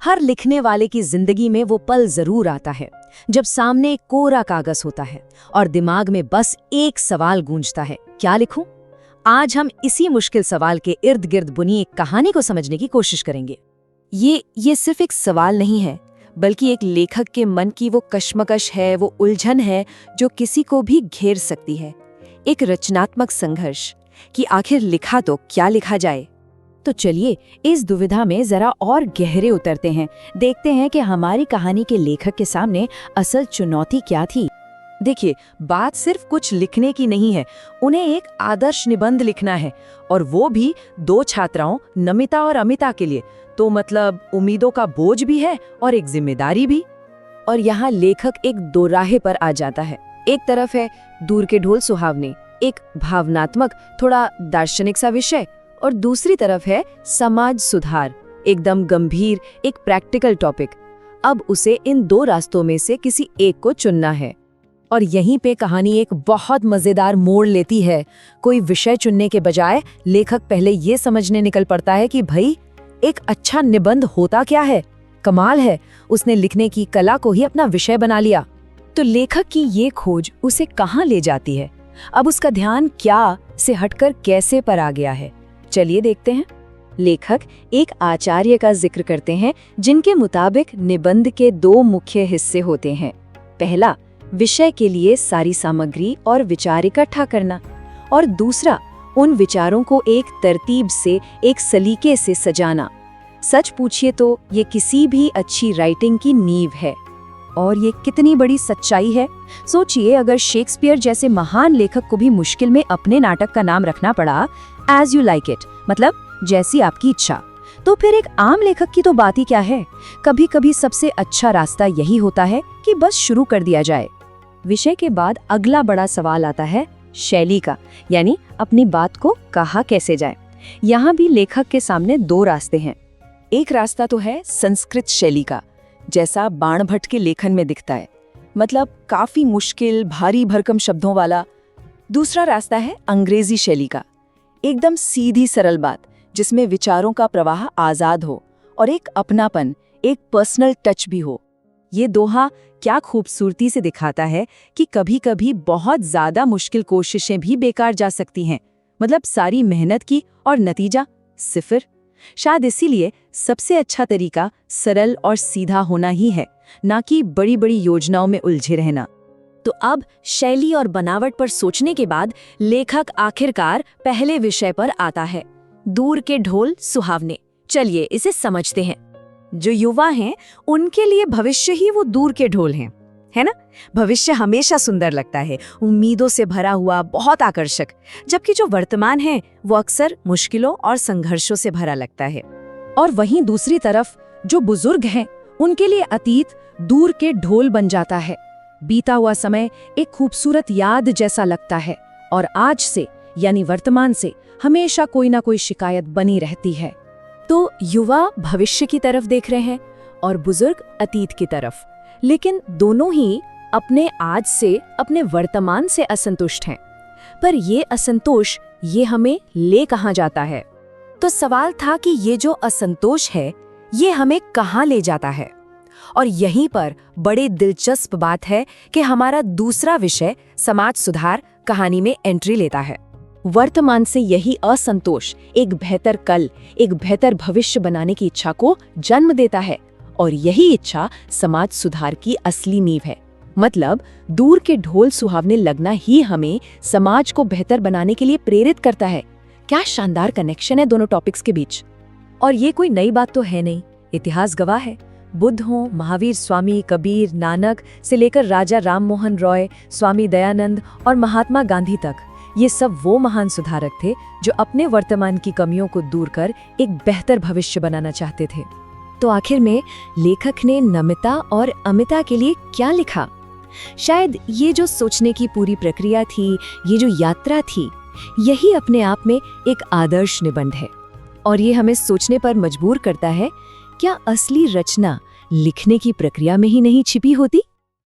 हर लिखने वाले की जिंदगी में वो पल जरूर आता है जब सामने एक कोरा कागज होता है और दिमाग में बस एक सवाल गूंजता है, क्या लिखूं? आज हम इसी मुश्किल सवाल के इर्द गिर्द बुनी एक कहानी को समझने की कोशिश करेंगे। ये सिर्फ एक सवाल नहीं है, बल्कि एक लेखक के मन की वो कश्मकश है, वो उलझन है जो किसी को भी घेर सकती है। एक रचनात्मक संघर्ष कि आखिर लिखा तो क्या लिखा जाए। तो चलिए इस दुविधा में जरा और गहरे उतरते हैं, देखते हैं कि हमारी कहानी के लेखक के सामने असल चुनौती क्या थी। देखिए, बात सिर्फ कुछ लिखने की नहीं है, उन्हें एक आदर्श निबंध लिखना है, और वो भी 2 छात्राओं नमिता और अमिता के लिए। तो मतलब उम्मीदों का बोझ भी है और एक जिम्मेदारी भी। और यहाँ लेखक एक दोराहे पर आ जाता है। एक तरफ है दूर के ढोल सुहावने, एक भावनात्मक थोड़ा दार्शनिक सा विषय, और दूसरी तरफ है समाज सुधार, एकदम गंभीर, एक प्रैक्टिकल टॉपिक। अब उसे इन 2 रास्तों में से किसी एक को चुनना है। और यहीं पे कहानी एक बहुत मजेदार मोड़ लेती है। कोई विषय चुनने के बजाय लेखक पहले ये समझने निकल पड़ता है कि भाई एक अच्छा निबंध होता क्या है। कमाल है, उसने लिखने की कला को ही अपना विषय बना लिया। तो लेखक की ये खोज उसे कहाँ ले जाती है? अब उसका ध्यान क्या से हटकर कैसे पर आ गया है, चलिए देखते हैं। लेखक एक आचार्य का जिक्र करते हैं जिनके मुताबिक निबंध के 2 मुख्य हिस्से होते हैं। पहला, विषय के लिए सारी सामग्री और विचार इकट्ठा करना, और दूसरा, उन विचारों को एक तरतीब से, एक सलीके से सजाना। सच पूछिए तो ये किसी भी अच्छी राइटिंग की नींव है। और ये कितनी बड़ी सच्चाई है। सोचिए, अगर शेक्सपियर जैसे महान लेखक को भी मुश्किल में अपने नाटक का नाम रखना पड़ा, एज यू लाइक इट, मतलब जैसी आपकी इच्छा, तो फिर एक आम लेखक की तो बात ही क्या है। कभी कभी सबसे अच्छा रास्ता यही होता है कि बस शुरू कर दिया जाए। विषय के बाद अगला बड़ा सवाल आता है शैली का, यानी अपनी बात को कहा कैसे जाए। यहाँ भी लेखक के सामने 2 रास्ते हैं। एक रास्ता तो है संस्कृत शैली का, जैसा बाणभट्ट के लेखन में दिखता है, मतलब काफी मुश्किल, भारी भरकम शब्दों वाला। दूसरा रास्ता है अंग्रेजी शैली का, एकदम सीधी सरल बात, जिसमें विचारों का प्रवाह आजाद हो और एक अपनापन, एक पर्सनल टच भी हो। ये दोहा क्या खूबसूरती से दिखाता है कि कभी-कभी बहुत ज्यादा मुश्किल कोशिशें भी बेकार जा सकती हैं, मतलब सारी मेहनत की और नतीजा सिफर। शायद इसीलिए सबसे अच्छा तरीका सरल और सीधा होना ही है, ना कि बड़ी-बड़ी योजनाओं में उलझे रहना। तो अब शैली और बनावट पर सोचने के बाद लेखक आखिरकार पहले विषय पर आता है, दूर के ढोल सुहावने। चलिए इसे समझते हैं। जो युवा हैं उनके लिए भविष्य ही वो दूर के ढोल हैं, है ना? भविष्य हमेशा सुंदर लगता है, उम्मीदों से भरा हुआ, बहुत आकर्षक, जबकि जो वर्तमान है वो अक्सर मुश्किलों और संघर्षों से भरा लगता है। और वहीं दूसरी तरफ जो बुजुर्ग हैं उनके लिए अतीत दूर के ढोल बन जाता है। बीता हुआ समय एक खूबसूरत याद जैसा लगता है, और आज से यानी वर्तमान से हमेशा कोई ना कोई शिकायत बनी रहती है। तो युवा भविष्य की तरफ देख रहे हैं और बुजुर्ग अतीत की तरफ, लेकिन दोनों ही अपने आज से, अपने वर्तमान से असंतुष्ट हैं। पर ये असंतोष ये हमें ले कहाँ जाता है? तो सवाल था कि ये जो असंतोष है ये हमें कहाँ ले जाता है? और यहीं पर बड़ी दिलचस्प बात है कि हमारा दूसरा विषय समाज सुधार कहानी में एंट्री लेता है। वर्तमान से यही असंतोष एक बेहतर कल, एक बेहतर भविष्य बनाने की इच्छा को जन्म देता है, और यही इच्छा समाज सुधार की असली नींव है। मतलब दूर के ढोल सुहावने लगना ही हमें समाज को बेहतर बनाने के लिए प्रेरित करता है। क्या शानदार कनेक्शन है दोनों टॉपिक्स के बीच। और ये कोई नई बात तो है नहीं, इतिहास गवाह है। बुद्ध हो, महावीर स्वामी, कबीर, नानक से लेकर राजा राम मोहन रॉय, स्वामी दयानंद और महात्मा गांधी तक, ये सब वो महान सुधारक थे जो अपने वर्तमान की कमियों को दूर कर एक बेहतर भविष्य बनाना चाहते थे। तो आखिर में लेखक ने नमिता और अमिता के लिए क्या लिखा? शायद ये जो सोचने की पूरी प्रक्रिया थी, ये जो यात्रा थी, यही अपने आप में एक आदर्श निबंध है। और ये हमें सोचने पर मजबूर करता है, क्या असली रचना लिखने की प्रक्रिया में ही नहीं छिपी होती?